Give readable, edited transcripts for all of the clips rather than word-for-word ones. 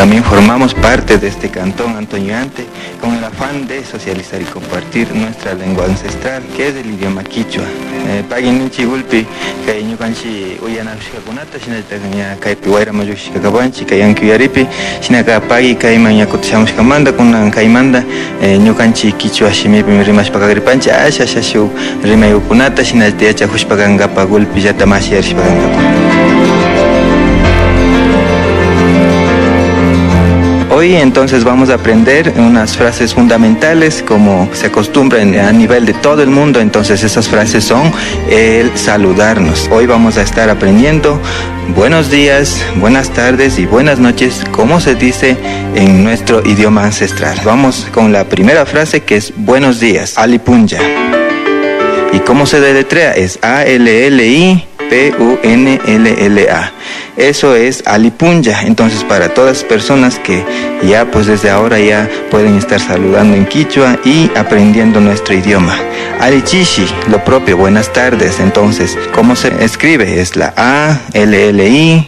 también formamos parte de este cantón Antoñuante con el afán de socializar y compartir nuestra lengua ancestral, que es el idioma quichua. Paguininchi gulpi, kay ñukanchi uyanarishkakunata, shinata kaypi wayramayushkakapanchi, kay ankuyaripi, shinaka pagi kayman yakutishamushkamanta, kunan kaymanta ñukanchi quichua shimipi rimashpakagripanchi, asha shashu rimayukunata, shinata yachakushpakankapa gulpi llata mashiyarishpakankapa. Hoy entonces vamos a aprender unas frases fundamentales como se acostumbra a nivel de todo el mundo. Entonces esas frases son el saludarnos. Hoy vamos a estar aprendiendo buenos días, buenas tardes y buenas noches, como se dice en nuestro idioma ancestral. Vamos con la primera frase, que es buenos días, Alipunlla. ¿Y cómo se deletrea? Es ALLIPUNLLA. Eso es Alipunlla. Entonces, para todas las personas que ya pues desde ahora ya pueden estar saludando en quichua y aprendiendo nuestro idioma. Alichishi, lo propio, buenas tardes. Entonces, ¿cómo se escribe? Es la ALLICHISHI,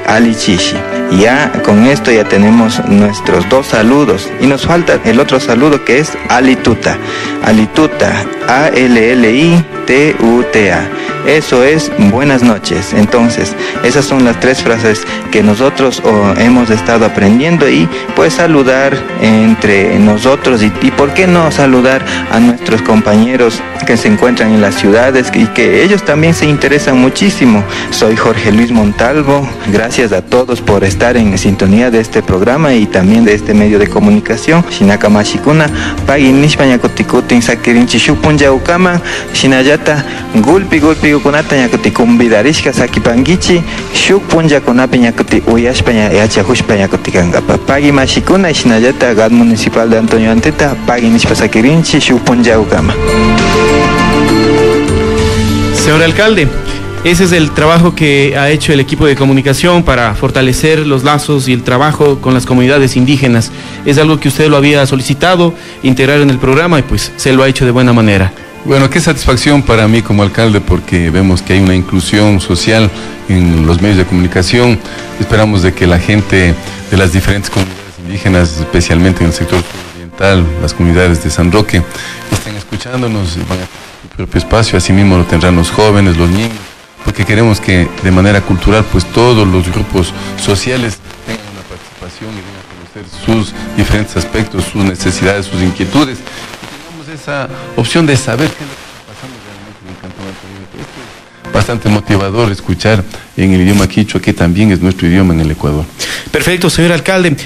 Alichishi. Ya con esto ya tenemos nuestros dos saludos y nos falta el otro saludo, que es Alituta. Alituta, ALLITUTA. Eso es buenas noches. Entonces, esas son las tres frases que nosotros hemos estado aprendiendo, y pues saludar entre nosotros y por qué no saludar a nuestros compañeros que se encuentran en las ciudades y que ellos también se interesan muchísimo. Soy Jorge Luis Montalvo. Gracias a todos por estar en sintonía de este programa y también de este medio de comunicación. Shinaka mashikuna pagi nishpañakotikutin sakirinchi shupunja ukama shinayata gulpi ukunata ñakuti kumbidarishka sakipangichi shuk punllakunapi ñakuti uyashpa yachakushpa ñakuti kankapa. Pagi mashikuna shinallata GAD Municipal de Antoñuanteta pagi nishpa sakirinchi shuk punlla ukama. Señor alcalde, ese es el trabajo que ha hecho el equipo de comunicación para fortalecer los lazos y el trabajo con las comunidades indígenas. Es algo que usted lo había solicitado, integrar en el programa, y pues se lo ha hecho de buena manera. Bueno, qué satisfacción para mí como alcalde, porque vemos que hay una inclusión social en los medios de comunicación. Esperamos de que la gente de las diferentes comunidades indígenas, especialmente en el sector oriental, las comunidades de San Roque, estén escuchándonos, van a tener su propio espacio, así mismo lo tendrán los jóvenes, los niños, porque queremos que de manera cultural pues todos los grupos sociales tengan una participación y vengan a conocer sus diferentes aspectos, sus necesidades, sus inquietudes. Esa opción de saber qué es lo que está pasando realmente en el cantón Antoñuante. Esto es bastante motivador escuchar en el idioma quichua, que también es nuestro idioma en el Ecuador. Perfecto, señor alcalde.